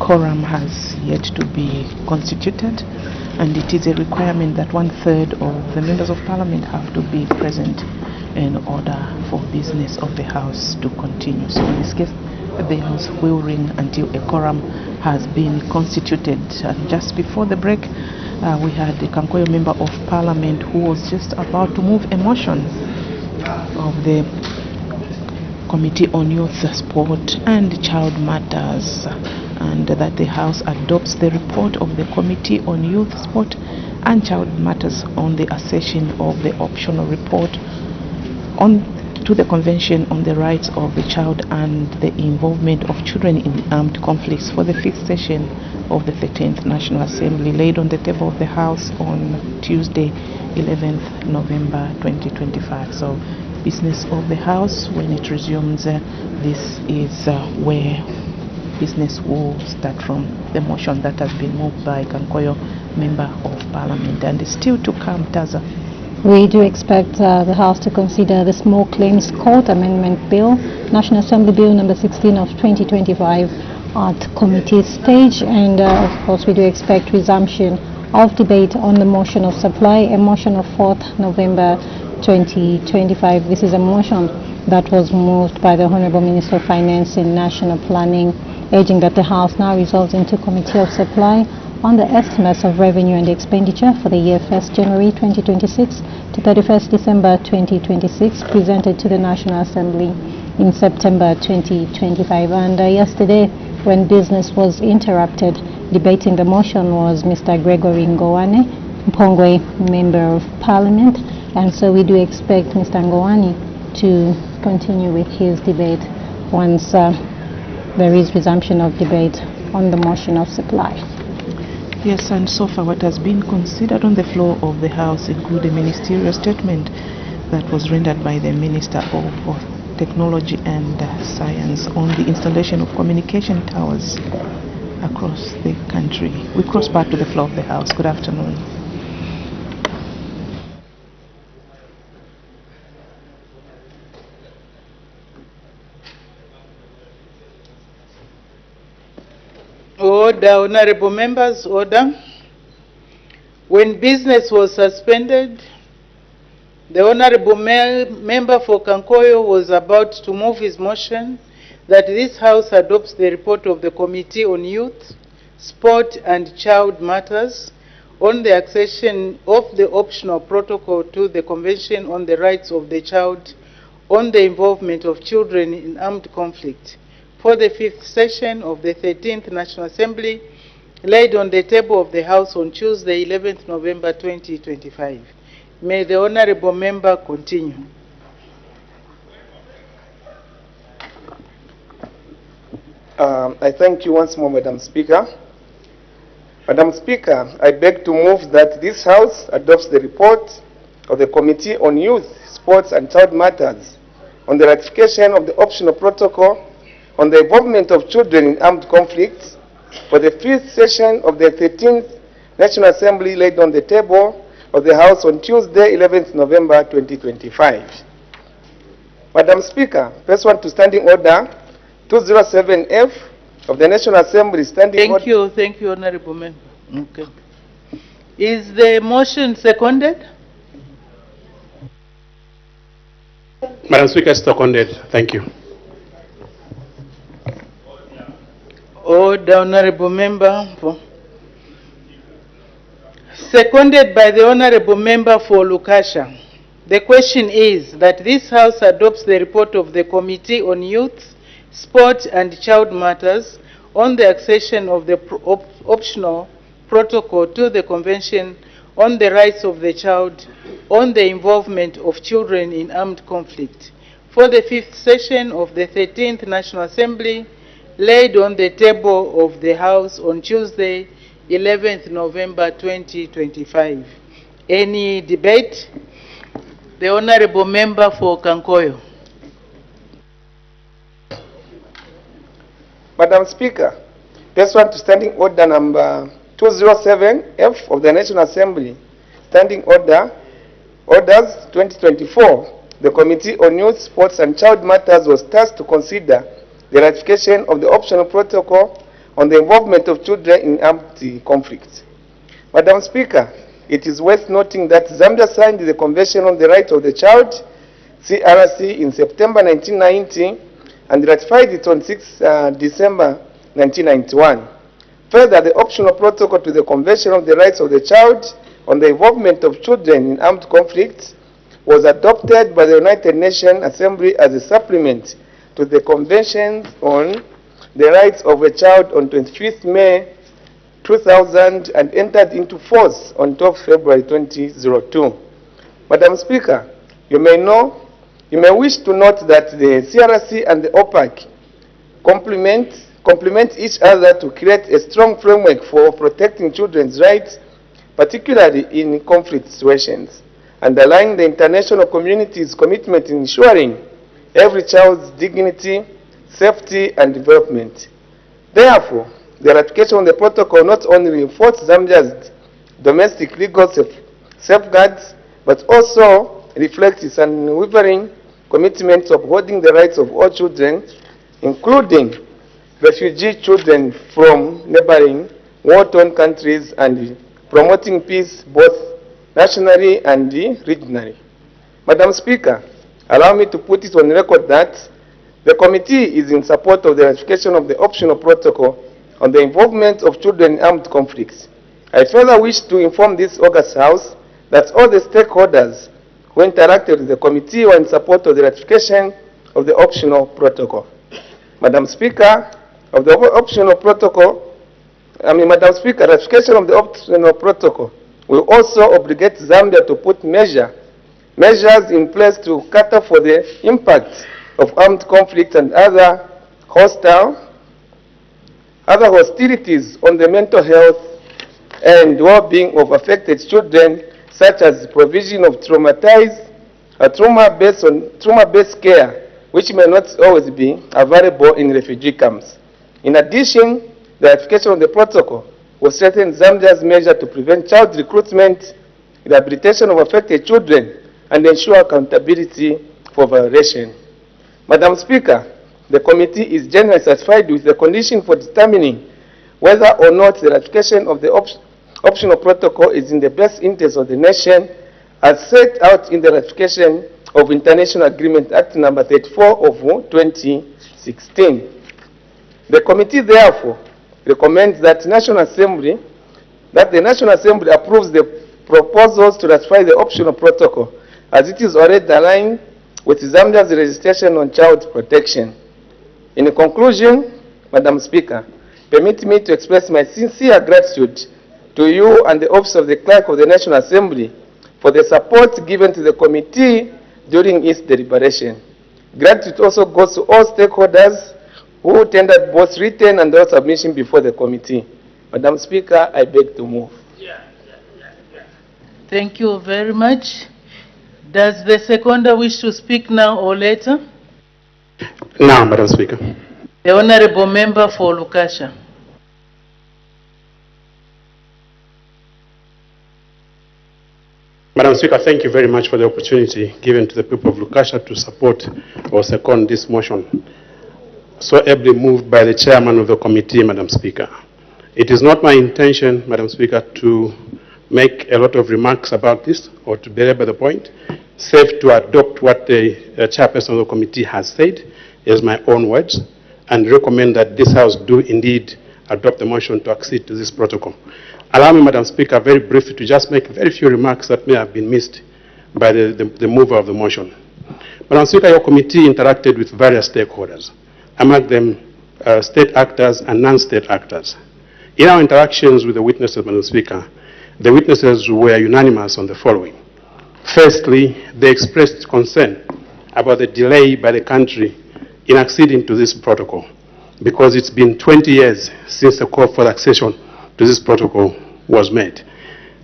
quorum has yet to be constituted, and it is a requirement that 1/3 of the members of parliament have to be present in order for business of the house to continue. So in this case, the house will ring until a quorum has been constituted. And just before the break, we had the Kankoyo member of parliament who was just about to move a motion of the Committee on Youth, Sport and Child Matters, and that the House adopts the report of the Committee on Youth, Sport and Child Matters on the accession of the optional report to the Convention on the Rights of the Child and the Involvement of Children in Armed Conflicts for the 5th session of the 13th National Assembly, laid on the table of the House on Tuesday, 11th November 2025. So business of the House, when it resumes, this is where business will start from. The motion that has been moved by Kankoyo member of parliament, and is still to come. Taza. We do expect the House to consider the Small Claims Court Amendment Bill, National Assembly Bill number 16 of 2025 at committee stage, and of course we do expect resumption of debate on the motion of supply, a motion of 4th November 2025. This is a motion that was moved by the Honorable Minister of Finance and National Planning, urging that the House now resolves into Committee of Supply on the estimates of revenue and expenditure for the year 1st January 2026 to 31st December 2026, presented to the National Assembly in September 2025. And yesterday, when business was interrupted, debating the motion was Mr. Gregory Ngowane, Mpongwe Member of Parliament, and so we do expect Mr. Ngowane to continue with his debate once there is resumption of debate on the motion of supply. Yes, and so far what has been considered on the floor of the House include a ministerial statement that was rendered by the Minister of Technology and Science on the installation of communication towers across the country. We cross back to the floor of the House. Good afternoon. Order, honorable members, order. When business was suspended, the honorable member for Kankoyo was about to move his motion that this House adopts the report of the Committee on Youth, Sport and Child Matters on the accession of the optional protocol to the Convention on the Rights of the Child on the Involvement of Children in Armed Conflict for the 5th session of the 13th National Assembly, laid on the table of the House on Tuesday, 11th November 2025. May the honorable member continue. I thank you once more, Madam Speaker. Madam Speaker, I beg to move that this House adopts the report of the Committee on Youth, Sports and Child Matters on the ratification of the optional protocol on the involvement of children in armed conflicts for the 5th session of the 13th National Assembly, laid on the table of the House on Tuesday, 11th November 2025. Madam Speaker, pursuant to Standing Order 207F of the National Assembly, Standing Order... Thank you, honorable member. Okay. Is the motion seconded? Madam Speaker, seconded. Thank you. Order, honorable member. Seconded by the honorable member for Lukasha. The question is that this House adopts the report of the Committee on Youth, Sport and Child Matters on the accession of the optional protocol to the Convention on the Rights of the Child on the Involvement of Children in Armed Conflict for the 5th session of the 13th National Assembly, laid on the table of the House on Tuesday, 11th November 2025. Any debate? The honorable member for Kankoyo. Madam Speaker, pursuant to Standing Order number 207F of the National Assembly, Standing Orders 2024, the Committee on Youth, Sports and Child Matters was tasked to consider the ratification of the optional protocol on the involvement of children in armed conflicts. Madam Speaker, it is worth noting that Zambia signed the Convention on the Rights of the Child, CRC, in September 1990 and ratified it on 6 December 1991. Further, the optional protocol to the Convention on the Rights of the Child on the involvement of children in armed conflicts was adopted by the United Nations Assembly as a supplement to the Convention on the Rights of a Child on 25th May 2000 and entered into force on 12 February 2002. Madam Speaker, you may wish to note that the CRC and the OPAC complement each other to create a strong framework for protecting children's rights, particularly in conflict situations, underlying the international community's commitment in ensuring every child's dignity, safety, and development. Therefore, the ratification of the protocol not only reinforces Zambia's domestic legal safeguards, but also reflects its unwavering commitment to upholding the rights of all children, including refugee children from neighboring war-torn countries, and promoting peace both nationally and regionally. Madam Speaker, allow me to put it on record that the committee is in support of the ratification of the optional protocol on the involvement of children in armed conflicts. I further wish to inform this August House that all the stakeholders who interacted with the committee were in support of the ratification of the optional protocol. Madam Speaker, Madam Speaker, ratification of the optional protocol will also obligate Zambia to put measures in place to cater for the impact of armed conflict and other hostilities on the mental health and well-being of affected children, such as provision of trauma-based care, which may not always be available in refugee camps. In addition, the ratification of the protocol will strengthen Zambia's measure to prevent child recruitment, rehabilitation of affected children, and ensure accountability for violation. Madam Speaker, the committee is generally satisfied with the condition for determining whether or not the ratification of the optional protocol is in the best interest of the nation, as set out in the ratification of International Agreement Act No. 34 of 2016. The committee therefore recommends that the National Assembly approves the proposals to ratify the optional protocol, as it is already aligned with Zambia's legislation on child protection. In conclusion, Madam Speaker, permit me to express my sincere gratitude to you and the Office of the Clerk of the National Assembly for the support given to the committee during its deliberation. Gratitude also goes to all stakeholders who tendered both written and oral submission before the committee. Madam Speaker, I beg to move. Thank you very much. Does the seconder wish to speak now or later? Now, Madam Speaker. The Honorable Member for Lukasha. Madam Speaker, thank you very much for the opportunity given to the people of Lukasha to support or second this motion, so ably moved by the chairman of the committee, Madam Speaker. It is not my intention, Madam Speaker, to make a lot of remarks about this or to belabor the point, save to adopt what the chairperson of the committee has said as my own words, and recommend that this House do indeed adopt the motion to accede to this protocol. Allow me, Madam Speaker, very briefly to just make very few remarks that may have been missed by the mover of the motion. Madam Speaker, your committee interacted with various stakeholders, among them state actors and non-state actors. In our interactions with the witnesses, Madam Speaker, the witnesses were unanimous on the following. Firstly, they expressed concern about the delay by the country in acceding to this protocol, because it's been 20 years since the call for accession to this protocol was made.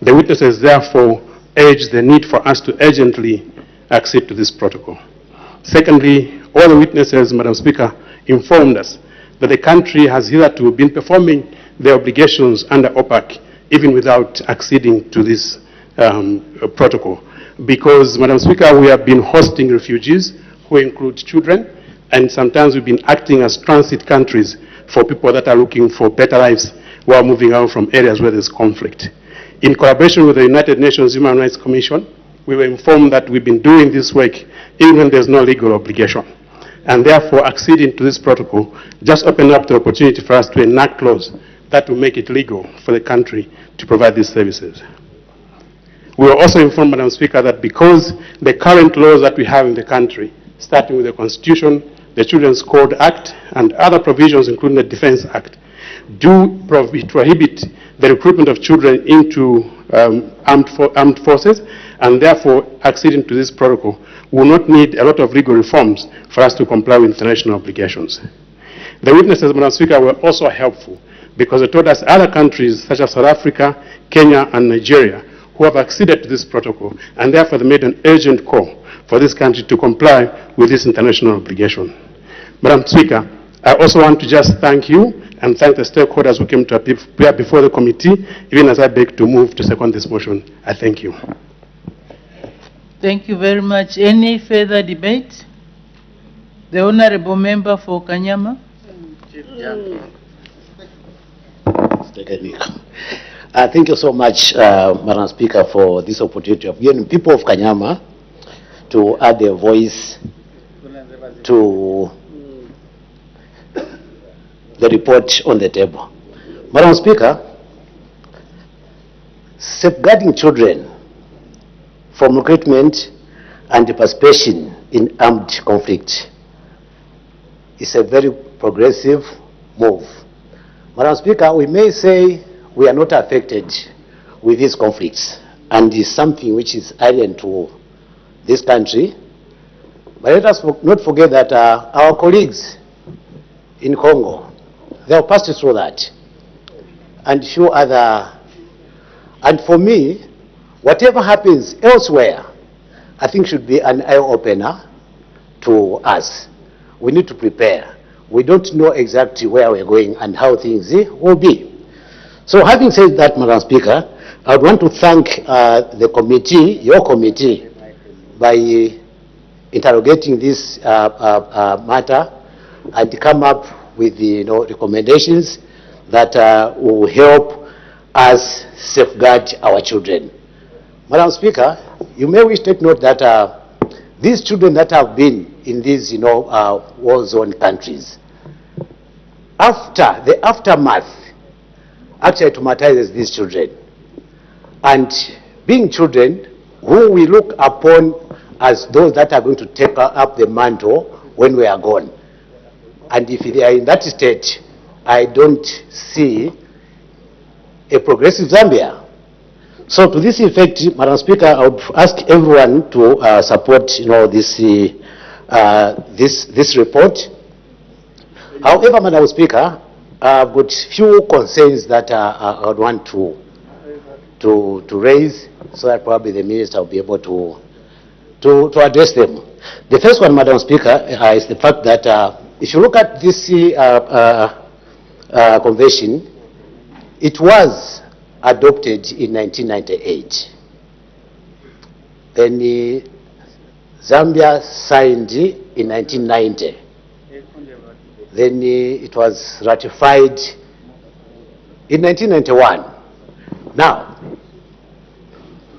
The witnesses therefore urged the need for us to urgently accede to this protocol. Secondly, all the witnesses, Madam Speaker, informed us that the country has hitherto been performing their obligations under OPAC even without acceding to this protocol. Because, Madam Speaker, we have been hosting refugees who include children, and sometimes we've been acting as transit countries for people that are looking for better lives who are moving out from areas where there's conflict. In collaboration with the United Nations Human Rights Commission, we were informed that we've been doing this work even when there's no legal obligation. And therefore, acceding to this protocol just opened up the opportunity for us to enact laws that will make it legal for the country to provide these services. We were also informed, Madam Speaker, that because the current laws that we have in the country, starting with the Constitution, the Children's Code Act, and other provisions, including the Defense Act, do prohibit the recruitment of children into armed forces, and therefore acceding to this protocol will not need a lot of legal reforms for us to comply with international obligations. The witnesses, Madam Speaker, were also helpful because they told us other countries such as South Africa, Kenya, and Nigeria who have acceded to this protocol, and therefore they made an urgent call for this country to comply with this international obligation. Madam Speaker, I also want to just thank you and thank the stakeholders who came to appear before the committee, even as I beg to move to second this motion. I thank you. Thank you very much. Any further debate? The Honorable Member for Kanyama. Thank you so much, Madam Speaker, for this opportunity of giving people of Kanyama to add their voice to the report on the table. Madam Speaker, safeguarding children from recruitment and participation in armed conflict is a very progressive move. Madam Speaker, we may say we are not affected with these conflicts and is something which is alien to this country, but let us not forget that our colleagues in Congo, they have passed through that, and few other. And for me, whatever happens elsewhere, I think should be an eye-opener to us. We need to prepare. We don't know exactly where we're going and how things will be. So having said that, Madam Speaker, I would want to thank the committee, your committee, by interrogating this matter and come up with the recommendations that will help us safeguard our children. Madam Speaker, you may wish to take note that these children that have been in these war zone countries, after the aftermath actually traumatizes these children. And being children who we look upon as those that are going to take up the mantle when we are gone. And if they are in that state, I don't see a progressive Zambia. So to this effect, Madam Speaker, I would ask everyone to support this report. However, Madam Speaker, I've got few concerns that I would want to raise, so that probably the Minister will be able to address them. The first one, Madam Speaker, is the fact that if you look at this convention, it was adopted in 1998. Then Zambia signed in 1990. Then it was ratified in 1991. Now,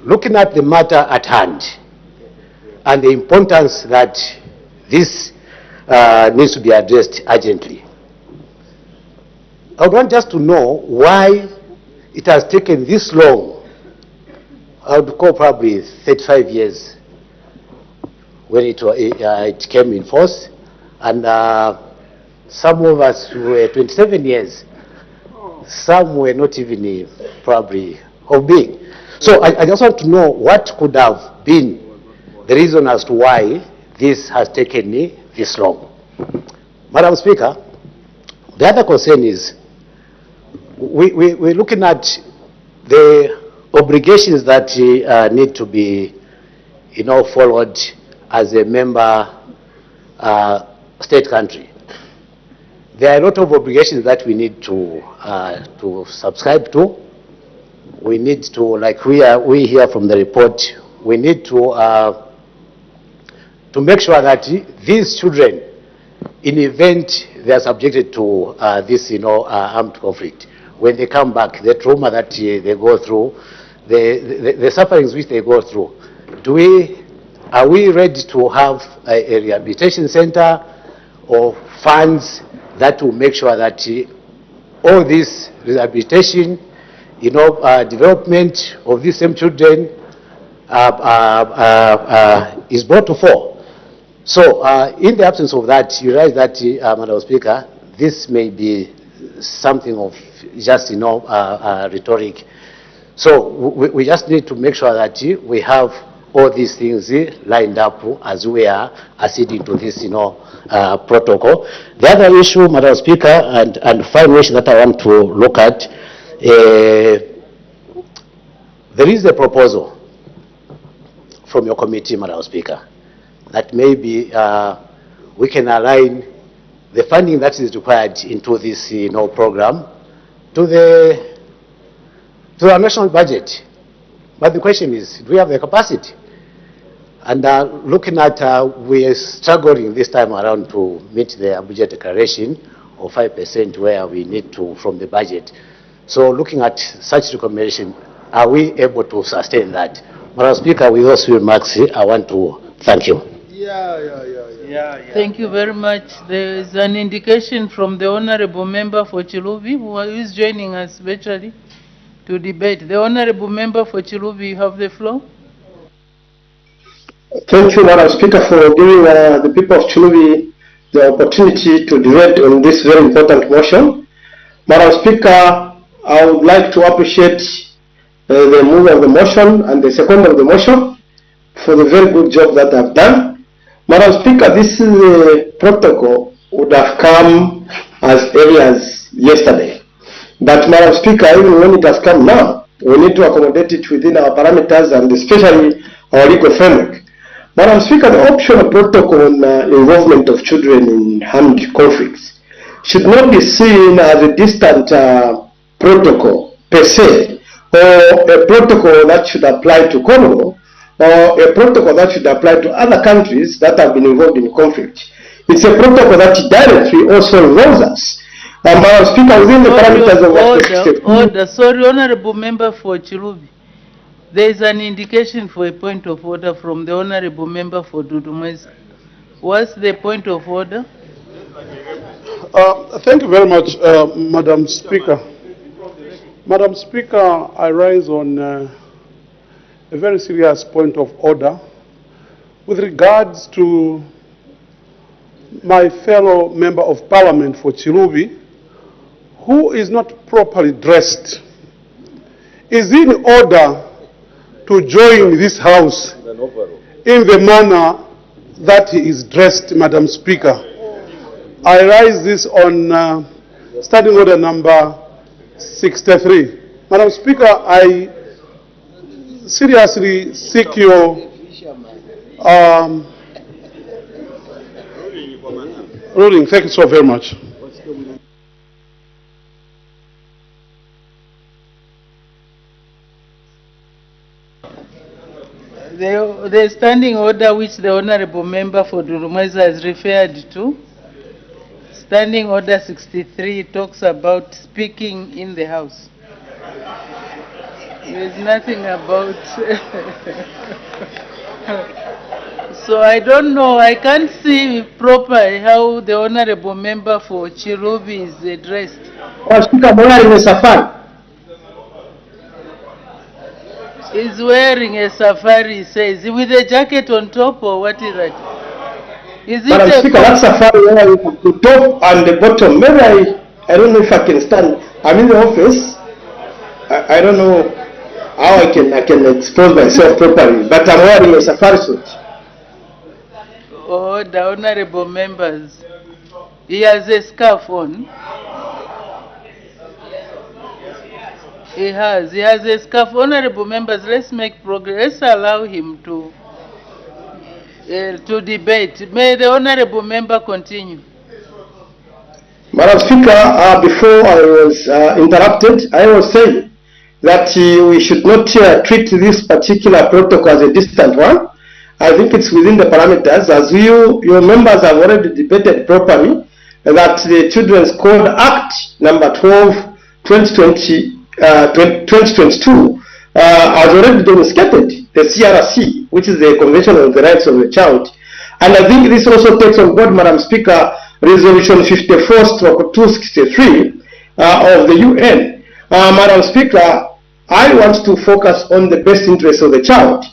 looking at the matter at hand and the importance that this needs to be addressed urgently, I would want just to know why it has taken this long. I would call probably 35 years when it came in force, and some of us were 27 years. Some were not even probably of being. So I just want to know what could have been the reason as to why this has taken this long. Madam Speaker, the other concern is we're looking at the obligations that need to be followed as a member state country. There are a lot of obligations that we need to subscribe to. We need to, like we hear from the report, we need to make sure that these children in event they are subjected to this, armed conflict, when they come back, the trauma that they go through, the sufferings which they go through, are we ready to have a rehabilitation center or funds that will make sure that all this rehabilitation, development of these same children is brought to fore? So, in the absence of that, you realize that, Madam Speaker, this may be something of just, rhetoric. So, we just need to make sure that we have all these things lined up as we are acceding to this, protocol. The other issue, Madam Speaker, and final issue that I want to look at, there is a proposal from your committee, Madam Speaker, that maybe we can align the funding that is required into this, program to our national budget. But the question is, do we have the capacity? And looking at, we are struggling this time around to meet the budget declaration of 5% where we need to from the budget. So looking at such recommendation, are we able to sustain that? Madam Speaker, with those remarks, I want to thank you. Thank you very much. There is an indication from the Honorable Member for Chilubi, who is joining us virtually to debate. The Honorable Member for Chilubi, you have the floor. Thank you, Madam Speaker, for giving the people of Chilubi the opportunity to debate on this very important motion. Madam Speaker, I would like to appreciate the move of the motion and the second of the motion for the very good job that I've done. Madam Speaker, this protocol would have come as early as yesterday. But Madam Speaker, even when it has come now, we need to accommodate it within our parameters and especially our legal framework. Madam Speaker, the optional protocol on involvement of children in armed conflicts should not be seen as a distant protocol per se, or a protocol that should apply to Congo, or a protocol that should apply to other countries that have been involved in conflict. It's a protocol that directly also involves us. Madam Speaker, within the parameters of order. Sorry, Honorable Member for Chilubi. There is an indication for a point of order from the Honorable Member for Dudumweza. What's the point of order? Thank you very much, Madam Speaker. Madam Speaker, I rise on a very serious point of order with regards to my fellow Member of Parliament for Chilubi, who is not properly dressed. Is in order to join this House in the manner that he is dressed, Madam Speaker. I raise this on standing order number 63. Madam Speaker, I seriously seek your ruling. Thank you so very much. The standing order which the Honorable Member for Dudumweza has referred to, Standing Order 63, talks about speaking in the House. There is nothing about... So I don't know, I can't see properly how the Honorable Member for Chilubi is addressed. He's wearing a safari, says, with a jacket on top, or what is that? Is it Madam Speaker, that safari where the top and the bottom. Maybe I don't know if I can stand. I'm in the office. I don't know how I can expose myself properly, but I'm wearing a safari suit. Oh, the honorable members. He has a scarf on. He has a scarf. Honorable members, let's make progress. Let's allow him to debate. May the honorable member continue. Madam Speaker, before I was interrupted, I was saying that we should not treat this particular protocol as a distant one, I think it's within the parameters, as your members have already debated properly, that the Children's Code Act number 12, 2022 has already demonstrated the CRC, which is the Convention on the Rights of the Child. And I think this also takes on board, Madam Speaker, Resolution 54/263 of the UN. Madam Speaker, I want to focus on the best interest of the child.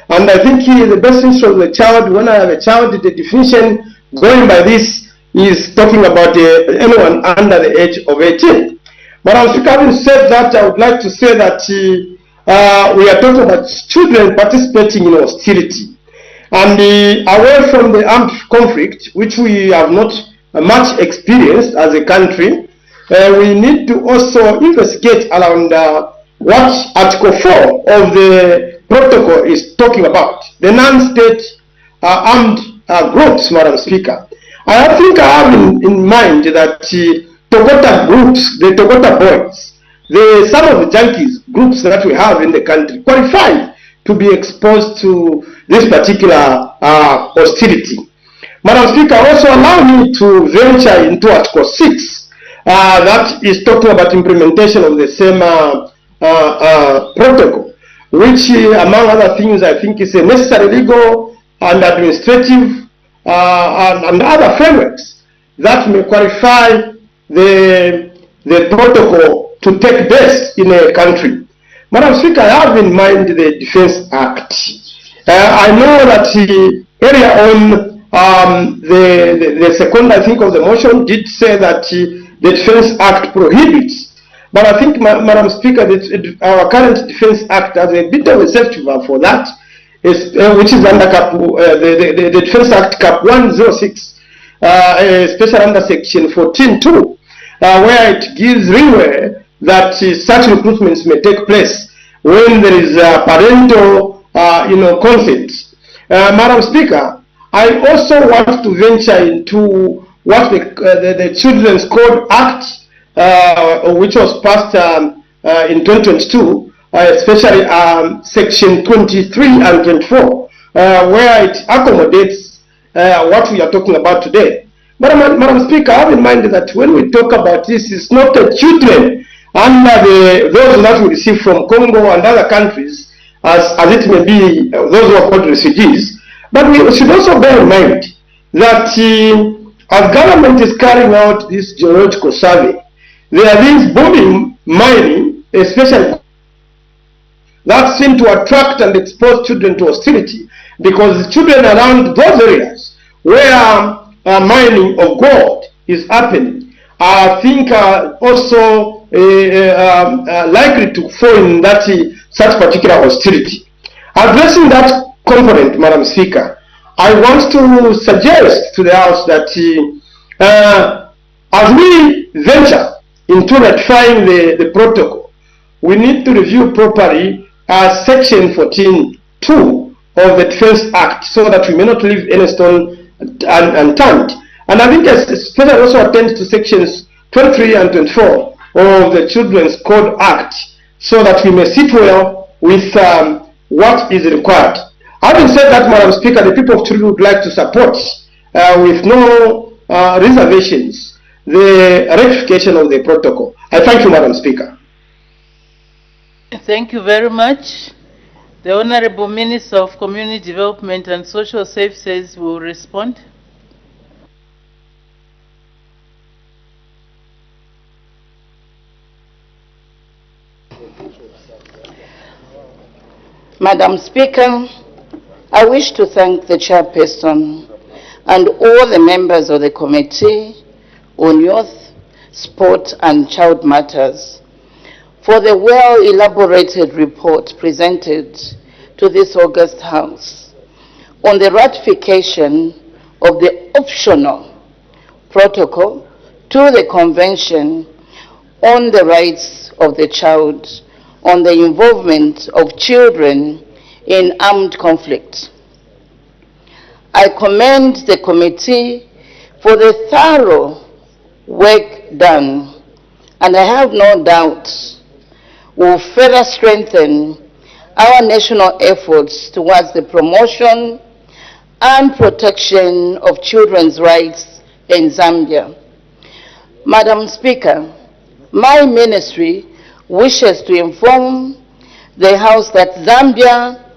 And I think the best interest of the child, when I have a child, the definition going by this is talking about anyone under the age of 18. Madam Speaker, having said that, I would like to say that we are talking about children participating in hostility. And away from the armed conflict, which we have not much experienced as a country, we need to also investigate around what Article 4 of the protocol is talking about, the non-state armed groups, Madam Speaker. I think I have in mind that Togota groups, the Togota boys, some of the junkies groups that we have in the country qualify to be exposed to this particular hostility. Madam Speaker, also allow me to venture into Article 6, that is talking about implementation of the same protocol, which, among other things, I think is a necessary legal and administrative and other frameworks that may qualify the protocol to take place in a country. Madam Speaker, I have in mind the Defense Act. I know that earlier on, the second, I think, of the motion did say that the Defense Act prohibits. But I think, Madam Speaker, that our current Defense Act has a bit of a safety valve for that, which is under the Defense Act Cap 106, especially under Section 14.2, where it gives leeway that such recruitments may take place when there is parental, consent. Madam Speaker, I also want to venture into what the Children's Code Act, which was passed in 2022, especially Section 23 and 24, where it accommodates what we are talking about today. But Madam Speaker, I have in mind that when we talk about this, it's not the children under those that we receive from Congo and other countries, as it may be, those who are called refugees. But we should also bear in mind that as government is carrying out this geological survey, there are these booming mining, especially that seem to attract and expose children to hostility, because the children around those areas where mining of gold is happening, I think are also likely to fall in that such particular hostility. Addressing that component, Madam Speaker, I want to suggest to the House that as we venture into ratifying the protocol, we need to review properly Section 14.2 of the Defense Act, so that we may not leave any stone unturned. And I think especially also attend to Sections 23 and 24 of the Children's Code Act, so that we may sit well with what is required. Having said that, Madam Speaker, the people of Chile would like to support with no reservations the ratification of the protocol. I thank you, Madam Speaker. Thank you very much. The Honorable Minister of Community Development and Social Services will respond. Madam Speaker, I wish to thank the chairperson and all the members of the Committee on Youth, Sport and Child Matters for the well-elaborated report presented to this August House on the ratification of the optional protocol to the Convention on the Rights of the Child on the involvement of children in armed conflict. I commend the committee for the thorough work done, and I have no doubt will further strengthen our national efforts towards the promotion and protection of children's rights in Zambia. Madam Speaker, my ministry wishes to inform the House that Zambia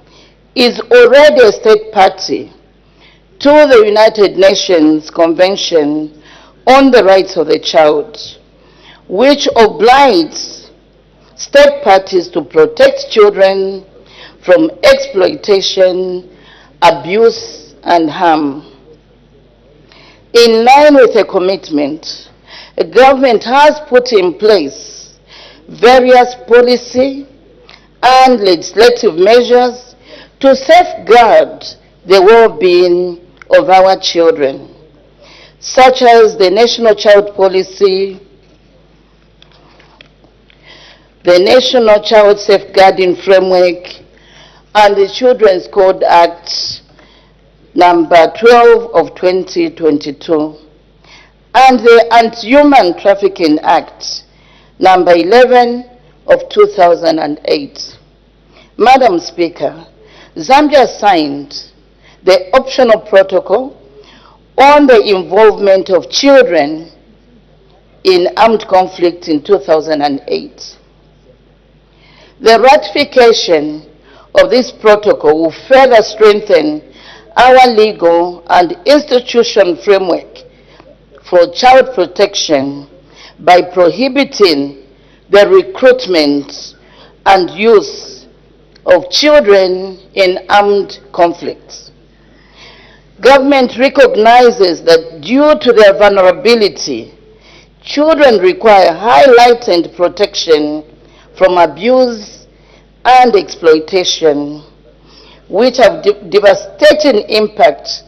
is already a state party to the United Nations Convention on the Rights of the Child, which obliges state parties to protect children from exploitation, abuse, and harm. In line with the commitment, the government has put in place various policy and legislative measures to safeguard the well-being of our children, such as the National Child Policy, the National Child Safeguarding Framework, and the Children's Code Act number 12 of 2022, and the Anti-Human Trafficking Act number 11 of 2008. Madam Speaker, Zambia signed the optional protocol on the involvement of children in armed conflict in 2008. The ratification of this protocol will further strengthen our legal and institutional framework for child protection by prohibiting the recruitment and use of children in armed conflicts. Government recognizes that due to their vulnerability, children require heightened protection from abuse and exploitation, which have devastating impact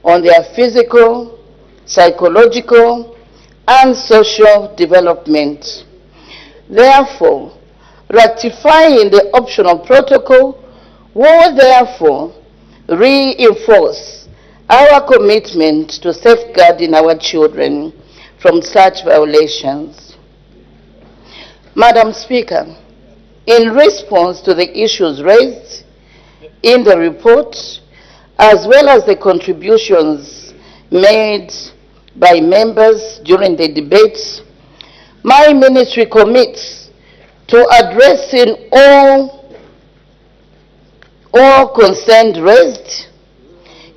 on their physical, psychological, and social development. Therefore, ratifying the optional protocol will therefore reinforce our commitment to safeguarding our children from such violations. Madam Speaker, in response to the issues raised in the report, as well as the contributions made by members during the debates, my ministry commits to addressing all concerns raised,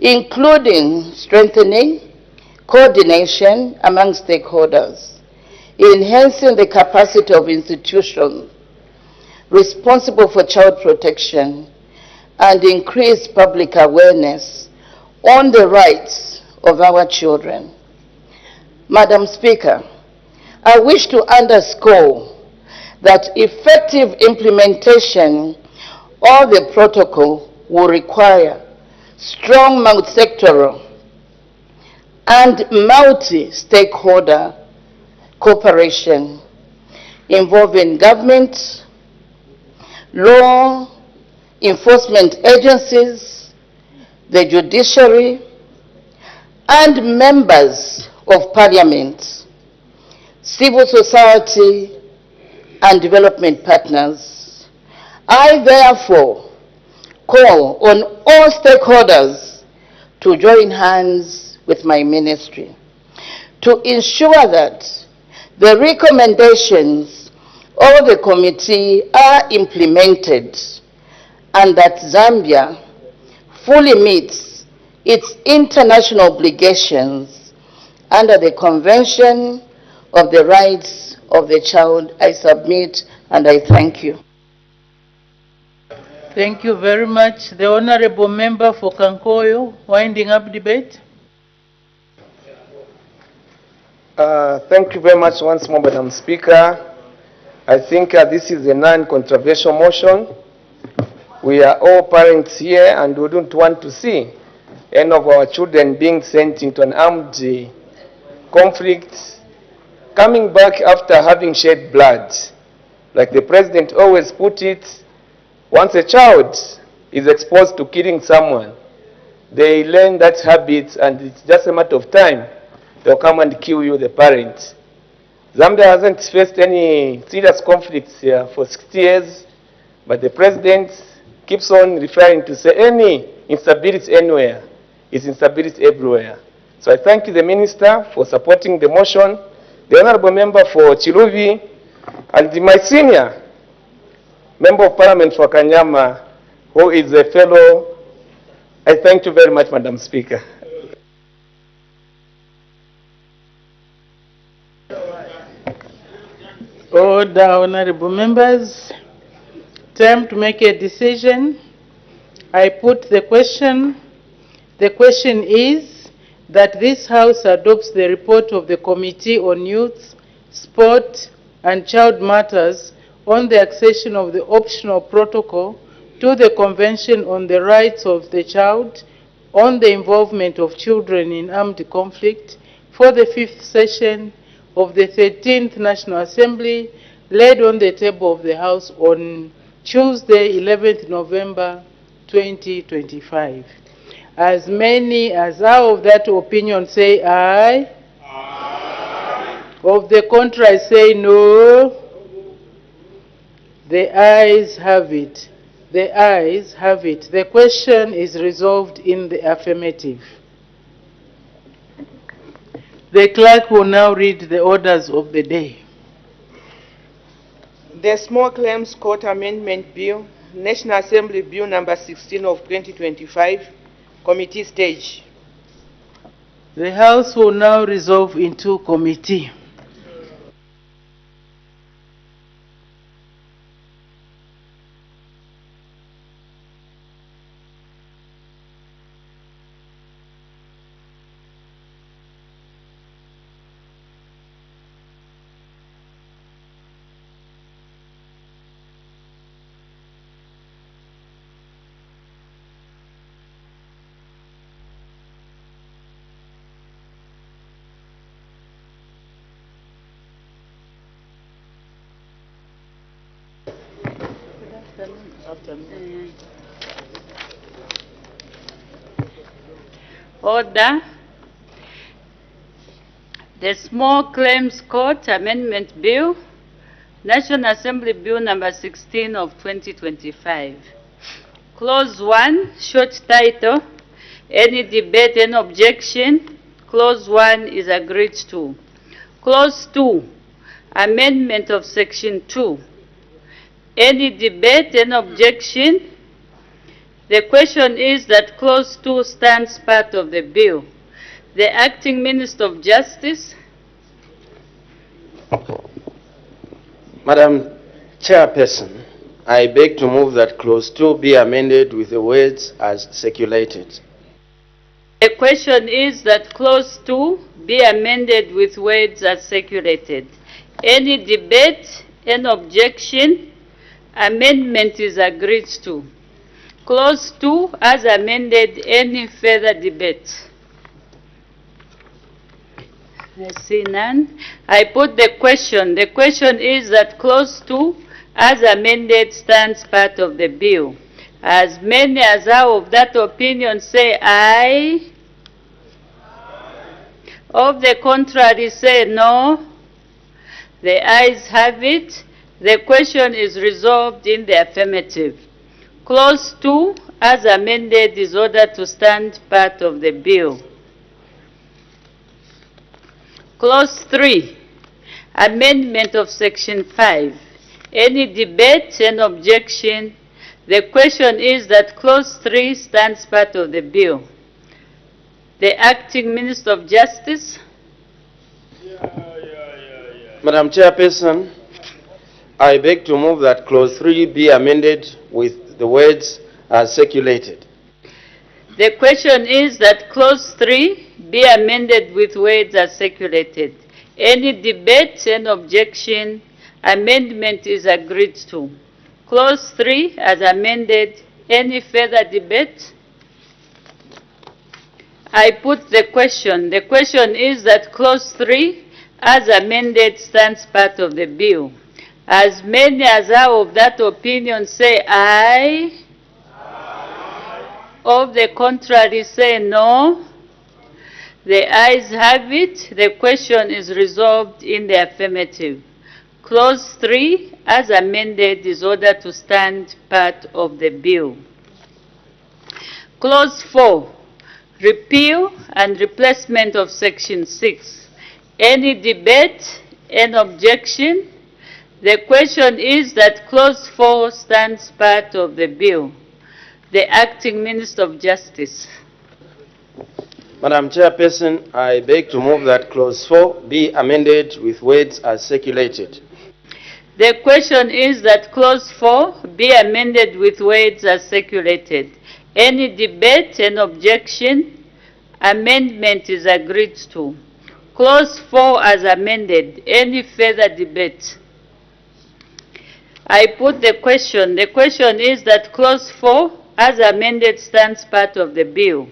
including strengthening coordination among stakeholders, enhancing the capacity of institutions responsible for child protection, and increase public awareness on the rights of our children. Madam Speaker, I wish to underscore that effective implementation of the protocol will require strong multi-sectoral and multi-stakeholder cooperation involving government, law enforcement agencies, the judiciary, and members of parliament, civil society, and development partners. I therefore call on all stakeholders to join hands with my ministry to ensure that the recommendations of the committee are implemented and that Zambia fully meets its international obligations under the Convention of the Rights of the Child. I submit and I thank you. Thank you very much. The Honorable Member for Kankoyo, winding up debate. Thank you very much once more, Madam Speaker. I think this is a non-controversial motion. We are all parents here and we don't want to see any of our children being sent into an armed conflict, coming back after having shed blood. Like the President always put it, once a child is exposed to killing someone, they learn that habit and it's just a matter of time. They'll come and kill you, the parents. Zambia hasn't faced any serious conflicts here for 60 years, but the President keeps on referring to say any instability anywhere, is instability everywhere. So I thank the Minister for supporting the motion, the Honorable Member for Chiluvi, and my senior Member of Parliament for Kanyama, who is a fellow. I thank you very much, Madam Speaker. Order, honorable members. Time to make a decision. I put the question. The question is that this House adopts the report of the Committee on Youth, Sport and Child Matters on the accession of the optional protocol to the Convention on the Rights of the Child on the involvement of children in armed conflict for the 5th session of the 13th National Assembly, laid on the table of the House on Tuesday, 11th November 2025. As many as are of that opinion say aye. Aye. Of the contrary say no. The ayes have it. The ayes have it. The question is resolved in the affirmative. The clerk will now read the orders of the day. The Small Claims Court Amendment Bill, National Assembly Bill number 16 of 2025, committee stage. The House will now resolve into committee. Order. The Small Claims Court Amendment Bill, National Assembly Bill number 16 of 2025. Clause 1, short title, any debate and objection. Clause 1 is agreed to. Clause 2, amendment of section 2. Any debate and objection? The question is that clause 2 stands part of the bill. The acting Minister of Justice. Madam Chairperson, I beg to move that clause 2 be amended with the words as circulated. The question is that clause 2 be amended with words as circulated. Any debate and objection? Amendment is agreed to. Clause 2 as amended, any further debate? I see none. I put the question. The question is that clause 2 as amended stands part of the bill. As many as are of that opinion say aye. Of the contrary say no. The ayes have it. The question is resolved in the affirmative. Clause 2, as amended, is ordered to stand part of the bill. Clause 3, amendment of section 5. Any debate and objection? The question is that clause 3 stands part of the bill. The acting Minister of Justice. Madam Chairperson, I beg to move that clause 3 be amended with the words as circulated. The question is that clause 3 be amended with words as circulated. Any debate and objection? Amendment is agreed to. Clause 3 as amended. Any further debate? I put the question. The question is that clause 3 as amended stands part of the bill. As many as are of that opinion say aye. Aye. Of the contrary say no. The ayes have it. The question is resolved in the affirmative. Clause 3 as amended is ordered to stand part of the bill. Clause 4, repeal and replacement of Section 6. Any debate? Any objection? The question is that Clause 4 stands part of the bill. The Acting Minister of Justice. Madam Chairperson, I beg to move that Clause 4 be amended with words as circulated. The question is that Clause 4 be amended with words as circulated. Any debate and objection? Amendment is agreed to. Clause 4 as amended. Any further debate? I put the question. The question is that Clause 4 as amended stands part of the bill.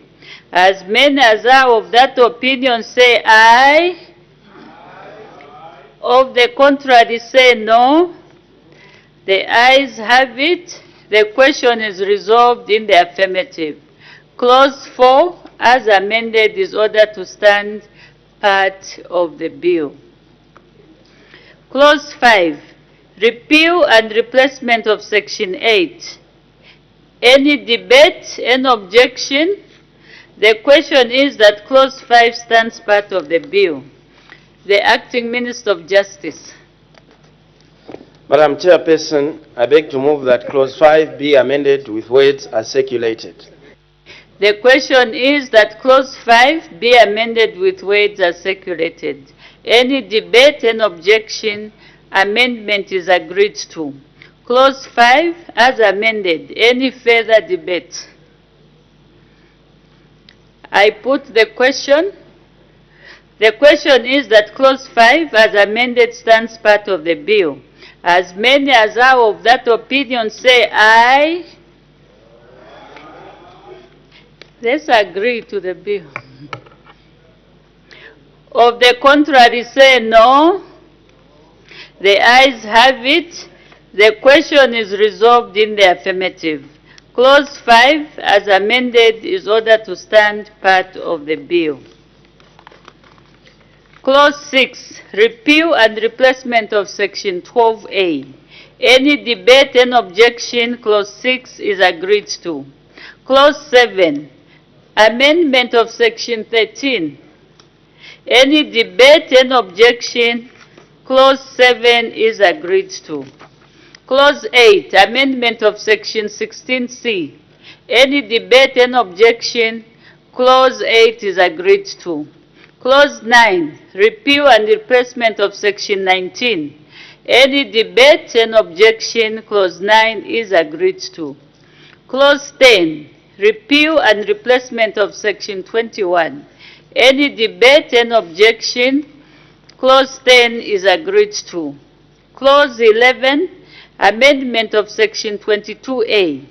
As many as are of that opinion say aye. Of the contrary say no. The ayes have it. The question is resolved in the affirmative. Clause 4 as amended is ordered to stand part of the bill. Clause 5. Repeal and replacement of Section 8. Any debate? Any objection? The question is that Clause 5 stands part of the bill. The Acting Minister of Justice. Madam Chairperson, I beg to move that Clause 5 be amended with words as circulated. The question is that Clause 5 be amended with words as circulated. Any debate and objection? Amendment is agreed to. Clause 5 as amended. Any further debate? I put the question. The question is that Clause 5 as amended stands part of the bill. As many as are of that opinion say aye. Let's agree to the bill. Of the contrary say no. The ayes have it. The question is resolved in the affirmative. Clause 5 as amended is ordered to stand part of the bill. Clause 6, repeal and replacement of Section 12A. Any debate and objection? Clause 6 is agreed to. Clause 7, amendment of Section 13. Any debate and objection? Clause 7 is agreed to. Clause 8, amendment of Section 16C. Any debate and objection? Clause 8 is agreed to. Clause 9, repeal and replacement of Section 19. Any debate and objection? Clause 9 is agreed to. Clause 10, repeal and replacement of Section 21. Any debate and objection? Clause 10 is agreed to. Clause 11, amendment of Section 22A.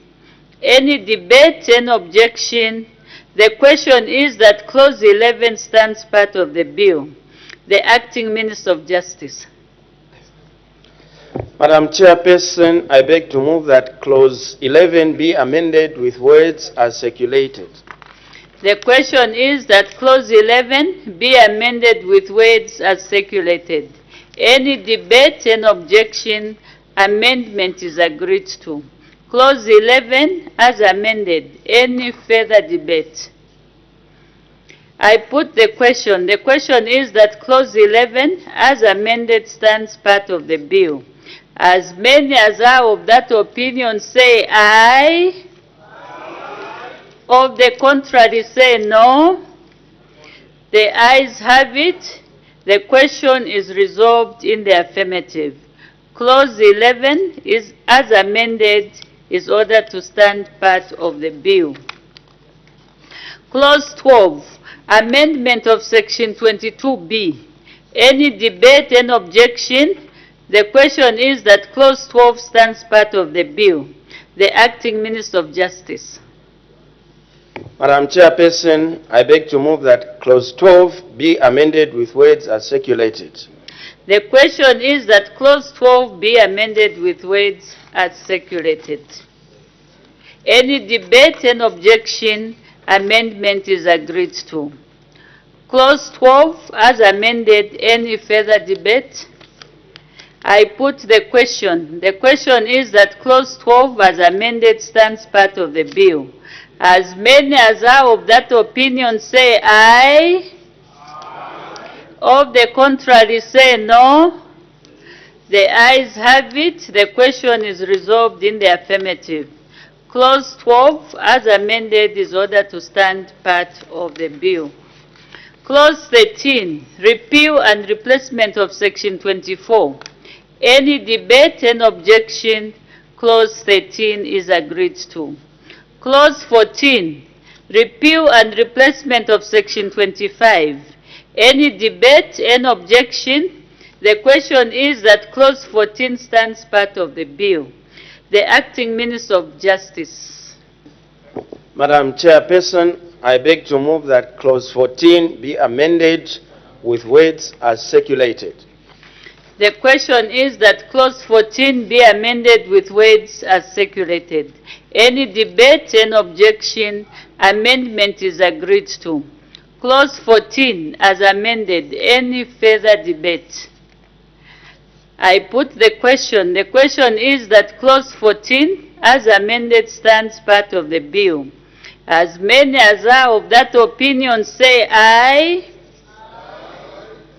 Any debate and objection? The question is that Clause 11 stands part of the bill. The Acting Minister of Justice. Madam Chairperson, I beg to move that Clause 11 be amended with words as circulated. The question is that Clause 11 be amended with words as circulated. Any debate and objection? Amendment is agreed to. Clause 11 as amended. Any further debate? I put the question. The question is that Clause 11 as amended stands part of the bill. As many as are of that opinion say aye. Of the contrary say no. The ayes have it. The question is resolved in the affirmative. Clause 11 is as amended is ordered to stand part of the bill. Clause 12, amendment of Section 22B. Any debate and objection? The question is that Clause 12 stands part of the bill. The Acting Minister of Justice. Madam Chairperson, I beg to move that Clause 12 be amended with words as circulated. The question is that Clause 12 be amended with words as circulated. Any debate and objection? Amendment is agreed to. Clause 12 as amended. Any further debate? I put the question. The question is that Clause 12 as amended stands part of the bill. As many as are of that opinion say aye. Of the contrary say no. The ayes have it. The question is resolved in the affirmative. Clause 12, as amended, is ordered to stand part of the bill. Clause 13, repeal and replacement of Section 24. Any debate and objection, Clause 13 is agreed to. Clause 14, repeal and replacement of Section 25. Any debate and objection, the question is that Clause 14 stands part of the bill. The Acting Minister of Justice. Madam Chairperson, I beg to move that Clause 14 be amended with words as circulated. The question is that Clause 14 be amended with words as circulated. Any debate and objection, amendment is agreed to. Clause 14 as amended, any further debate? I put the question. The question is that Clause 14 as amended stands part of the bill. As many as are of that opinion say aye.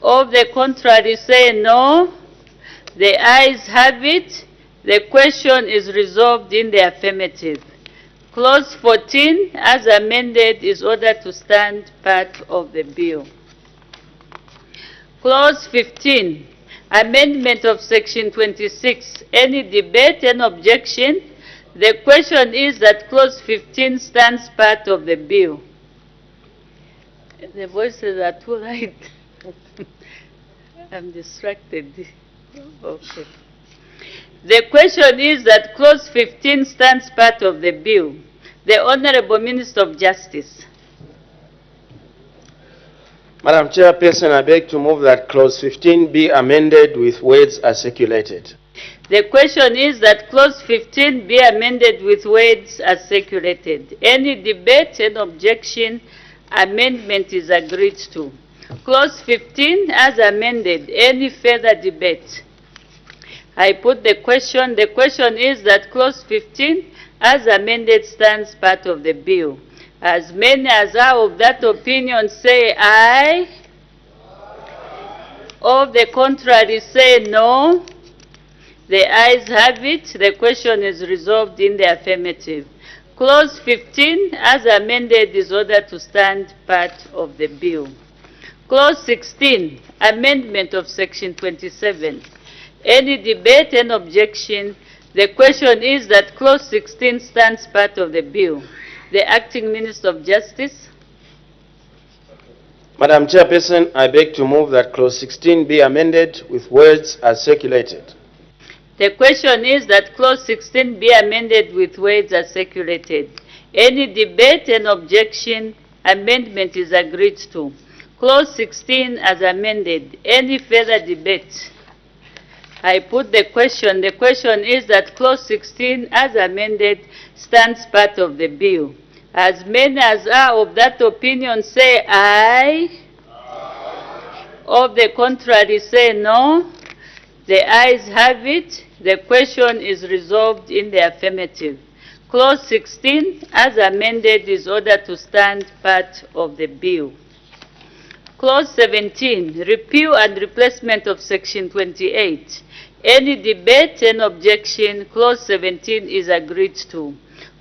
Of the contrary say no. The ayes have it. The question is resolved in the affirmative. Clause 14 as amended is ordered to stand part of the bill. Clause 15, amendment of Section 26. Any debate and objection? The question is that Clause 15 stands part of the bill. The voices are too light. I'm distracted. Okay. The question is that Clause 15 stands part of the bill. The Honorable Minister of Justice. Madam Chairperson, I beg to move that Clause 15 be amended with words as circulated. The question is that Clause 15 be amended with words as circulated. Any debate and objection, amendment is agreed to. Clause 15 as amended, any further debate? I put the question. The question is that Clause 15 as amended stands part of the bill. As many as are of that opinion say aye. Of the contrary say no. The ayes have it. The question is resolved in the affirmative. Clause 15 as amended is ordered to stand part of the bill. Clause 16, amendment of Section 27. Any debate and objection? The question is that Clause 16 stands part of the bill. The Acting Minister of Justice. Madam Chairperson, I beg to move that Clause 16 be amended with words as circulated. The question is that Clause 16 be amended with words as circulated. Any debate and objection? Amendment is agreed to. Clause 16 as amended. Any further debate? I put the question. The question is that Clause 16 as amended stands part of the bill. As many as are of that opinion say aye. Of the contrary say no. The ayes have it. The question is resolved in the affirmative. Clause 16 as amended is ordered to stand part of the bill. Clause 17, repeal and replacement of Section 28. Any debate and objection? Clause 17 is agreed to.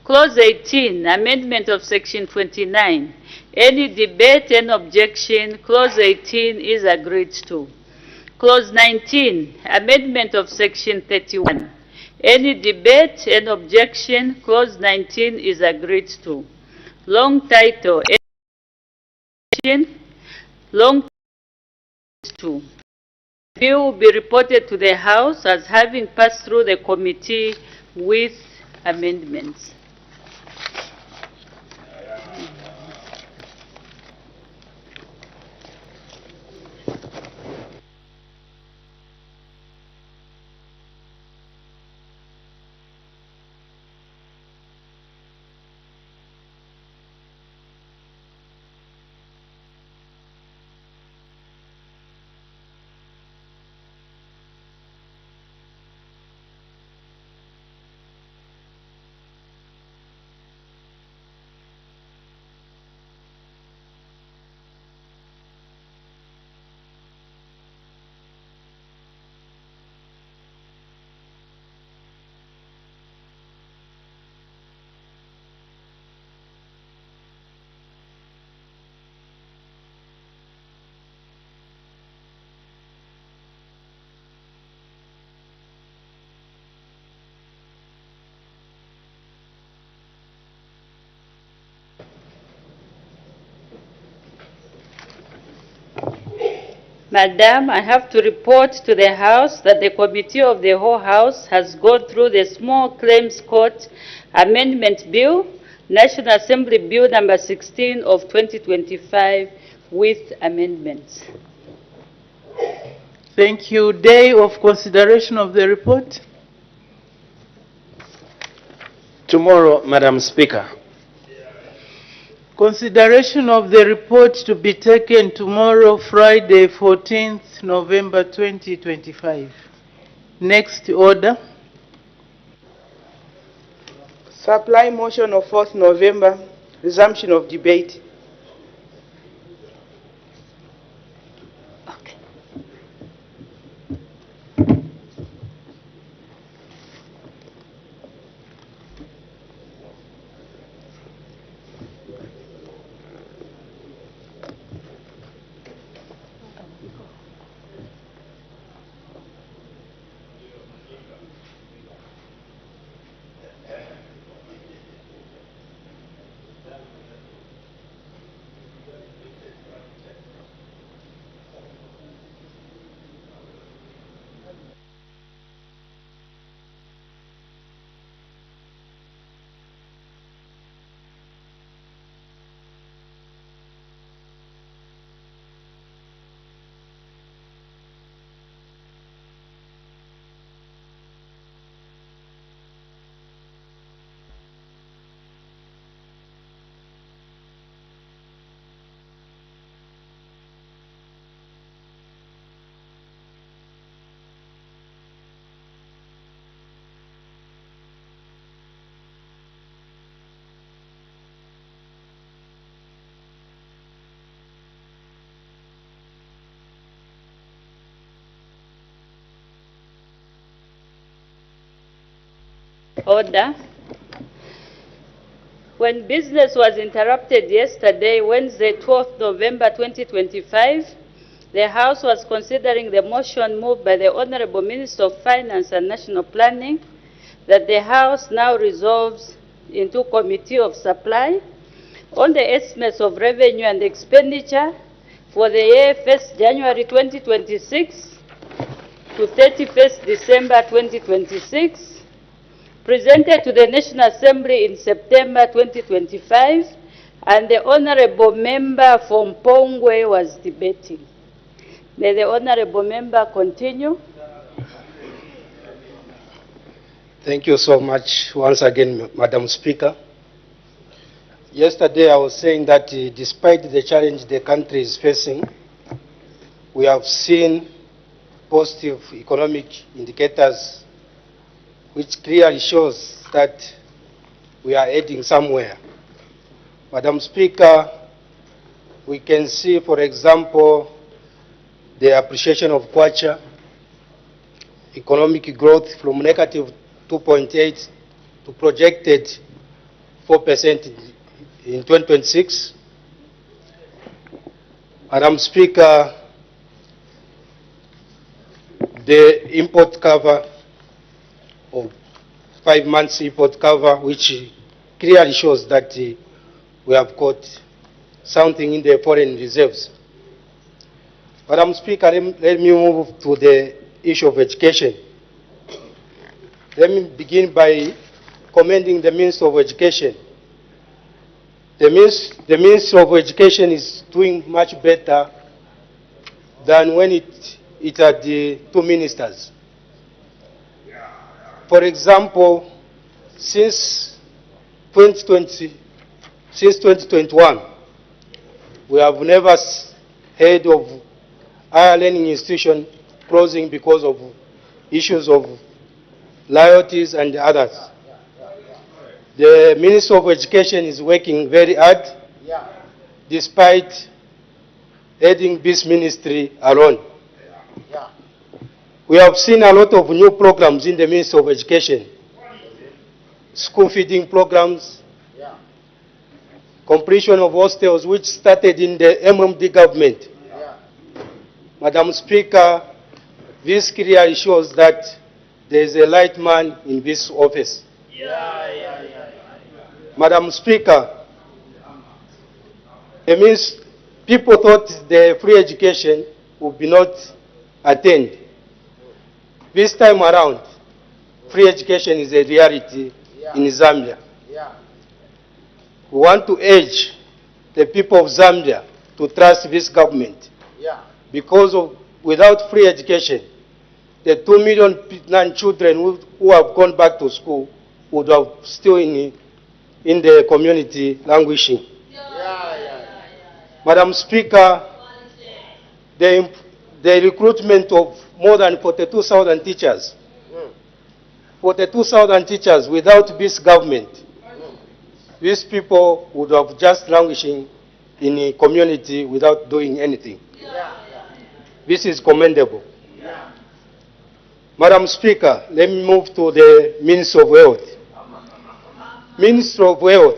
Clause 18, amendment of Section 29. Any debate and objection? Clause 18 is agreed to. Clause 19, amendment of Section 31. Any debate and objection? Clause 19 is agreed to. Long title. Long to. Bill will be reported to the House as having passed through the committee with amendments. Madam, I have to report to the House that the Committee of the Whole House has gone through the Small Claims Court Amendment Bill, National Assembly Bill number 16 of 2025 with amendments. Thank you. Day of consideration of the report. Tomorrow, Madam Speaker. Consideration of the report to be taken tomorrow, Friday, 14th November 2025. Next order. Supply motion of 4th November, resumption of debate. Order. When business was interrupted yesterday, Wednesday, 12th November 2025, the House was considering the motion moved by the Honorable Minister of Finance and National Planning that the House now resolves into Committee of Supply on the estimates of revenue and expenditure for the year 1st January 2026 to 31st December 2026, presented to the National Assembly in September 2025, and the Honorable Member from Pongwe was debating. May the Honorable Member continue. Thank you so much once again, Madam Speaker. Yesterday I was saying that despite the challenge the country is facing, we have seen positive economic indicators which clearly shows that we are heading somewhere. Madam Speaker, we can see, for example, the appreciation of kwacha, economic growth from negative 2.8 to projected 4% in 2026. Madam Speaker, the import cover of 5 months import cover, which clearly shows that we have got something in the foreign reserves. Madam Speaker, let me move to the issue of education. Let me begin by commending the Minister of Education. The Minister of Education is doing much better than when it had the two ministers. For example, since 2021, we have never heard of higher learning institution closing because of issues of loyalties and others. The Minister of Education is working very hard, despite heading this ministry alone. We have seen a lot of new programs in the Ministry of Education. School feeding programs, completion of hostels, which started in the MMD government. Madam Speaker, this clearly shows that there is a light man in this office. Madam Speaker, it means people thought the free education will be not attained. This time around, free education is a reality in Zambia. We want to urge the people of Zambia to trust this government. Because without free education, the 2 million children who have gone back to school would have still in the community languishing. Madam Speaker, the recruitment of more than 42,000 teachers, 42,000 teachers without this government, these people would have just languishing in a community without doing anything. This is commendable. Madam Speaker, let me move to the Minister of Health. Minister of Health,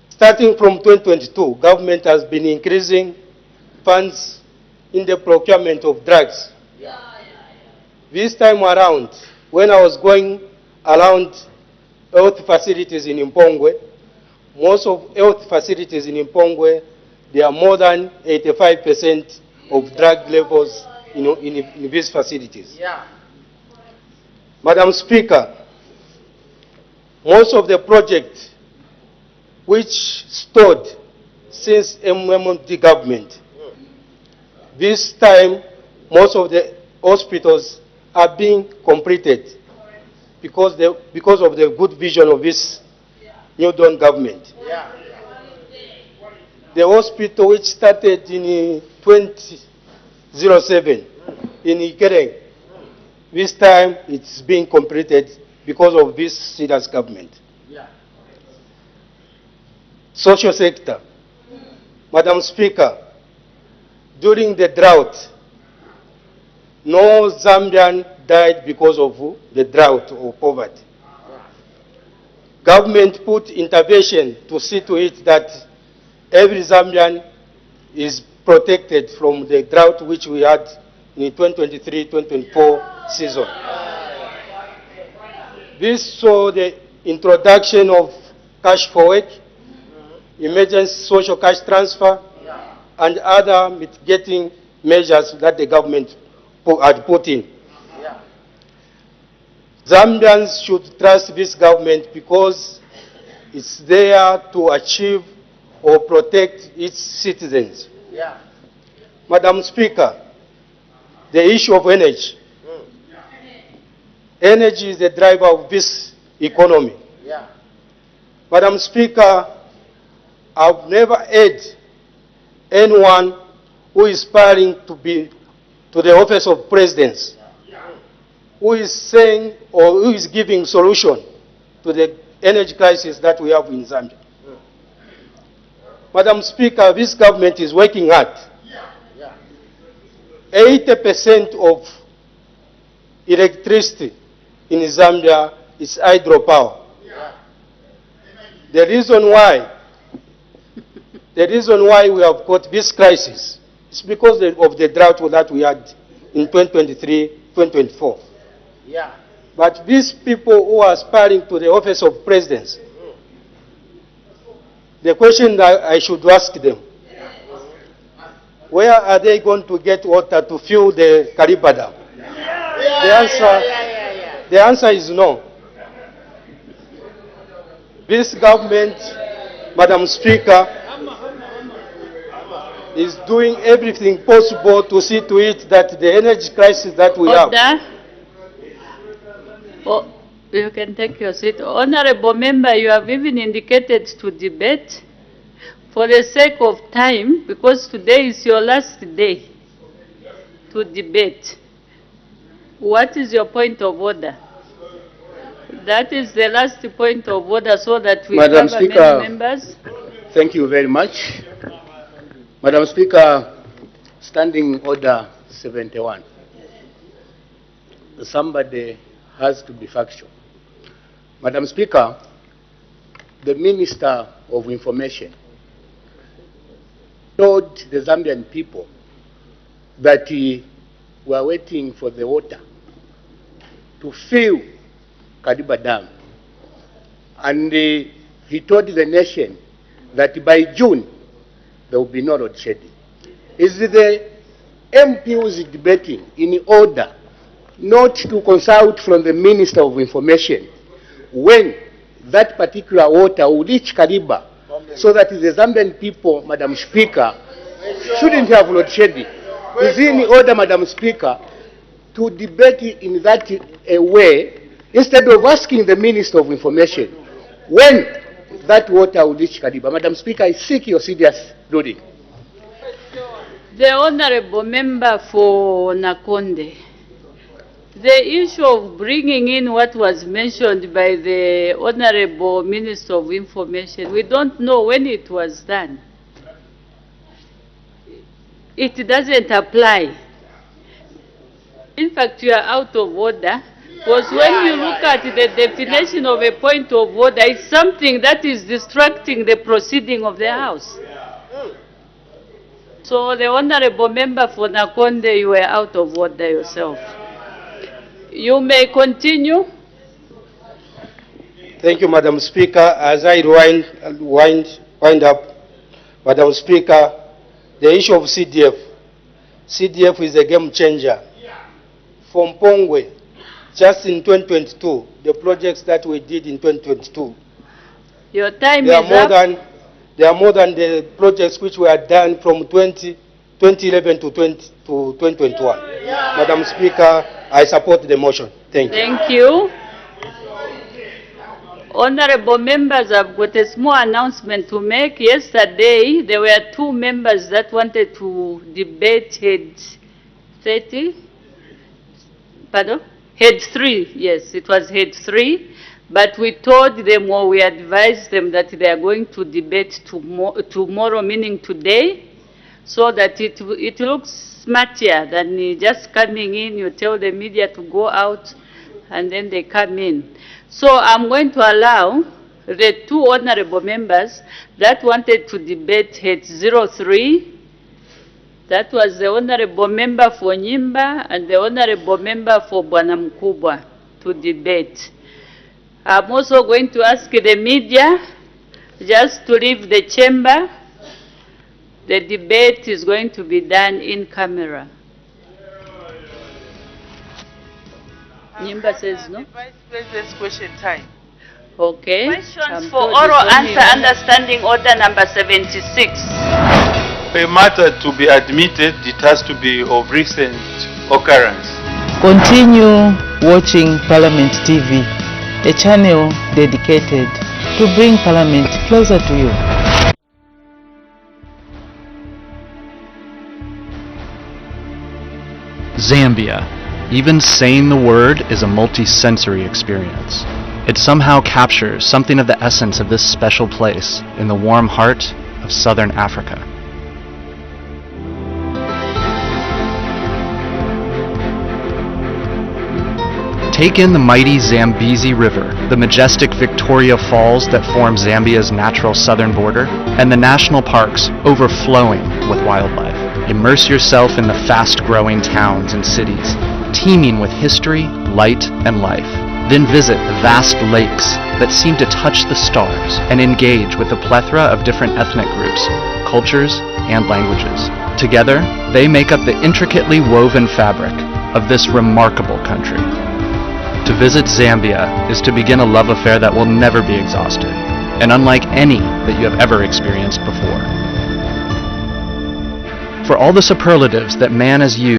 starting from 2022, government has been increasing funds in the procurement of drugs. This time around, when I was going around health facilities in Mpongwe, most of health facilities in Mpongwe, there are more than 85% of drug levels in these facilities. Madam Speaker, most of the projects which stood since MMD government, this time most of the hospitals are being completed because of the good vision of this New Dawn government. The hospital which started in 2007 in Ikereng, this time it's being completed because of this serious government. Social sector. Madam Speaker, during the drought, no Zambian died because of the drought or poverty. Government put intervention to see to it that every Zambian is protected from the drought which we had in 2023-2024 season. This saw the introduction of cash for work, emergency social cash transfer, and other mitigating measures that the government had put in. Zambians should trust this government because it's there to achieve or protect its citizens. Madam Speaker, the issue of energy. Energy is the driver of this economy. Madam Speaker, I've never heard anyone who is aspiring to the office of presidency, who is saying or who is giving solution to the energy crisis that we have in Zambia. Madam Speaker, this government is working hard. 80% of electricity in Zambia is hydropower. The reason why we have got this crisis is because of the drought that we had in 2023-2024. But these people who are aspiring to the office of presidency, the question that I should ask them, where are they going to get water to fill the Kariba Dam? The answer is no. This government, Madam Speaker, is doing everything possible to see to it that the energy crisis that we have. Oh, you can take your seat. Honorable member, you have even indicated to debate. For the sake of time, because today is your last day to debate, what is your point of order? That is the last point of order so that we Madam cover Speaker, many members. Thank you very much. Madam Speaker, Standing Order 71. Somebody has to be factual. Madam Speaker, the Minister of Information told the Zambian people that we were waiting for the water to fill Kariba Dam. And he told the nation that by June there will be no load shedding. Is the MPs debating in order not to consult from the Minister of Information when that particular water will reach Kariba, so that the Zambian people, Madam Speaker, shouldn't have load shedding. Is in order, Madam Speaker, to debate in that way, instead of asking the Minister of Information when that water will reach Kariba. Madam Speaker, I seek your serious ruling. The Honorable Member for Nakonde. The issue of bringing in what was mentioned by the Honorable Minister of Information, we don't know when it was done. It doesn't apply. In fact, you are out of order, because when you look at the definition of a point of order, it's something that is distracting the proceeding of the House. So the Honorable Member for Nakonde, you were out of order yourself. You may continue. Thank you, Madam Speaker. As I wind up, Madam Speaker, the issue of CDF. CDF is a game changer. From Pongwe, just in 2022, the projects that we did in 2022, your time is up. They are more than the projects which were done from 2011 to 2021. Madam Speaker, I support the motion. Thank you. Thank you. Honorable members, I've got a small announcement to make. Yesterday, there were 2 members that wanted to debate Head 30. Pardon? Head 3. Yes, it was Head 3. But we told them, or we advised them, that they are going to debate tomorrow, meaning today, so that it looks smarter than just coming in. You tell the media to go out, and then they come in. So I'm going to allow the 2 honorable members that wanted to debate Head 03. That was the honorable member for Nyimba and the honorable member for Bwana Mkubwa to debate. I'm also going to ask the media just to leave the chamber. The debate is going to be done in camera. Nyimba says no. Vice President's question time. Okay. Questions for oral answer, understanding order number 76. For a matter to be admitted, it has to be of recent occurrence. Continue watching Parliament TV, a channel dedicated to bring Parliament closer to you. Zambia. Even saying the word is a multi-sensory experience. It somehow captures something of the essence of this special place in the warm heart of southern Africa. Take in the mighty Zambezi River, the majestic Victoria Falls that form Zambia's natural southern border, and the national parks overflowing with wildlife. Immerse yourself in the fast-growing towns and cities, teeming with history, light, and life. Then visit vast lakes that seem to touch the stars and engage with a plethora of different ethnic groups, cultures, and languages. Together, they make up the intricately woven fabric of this remarkable country. To visit Zambia is to begin a love affair that will never be exhausted, and unlike any that you have ever experienced before. For all the superlatives that man has used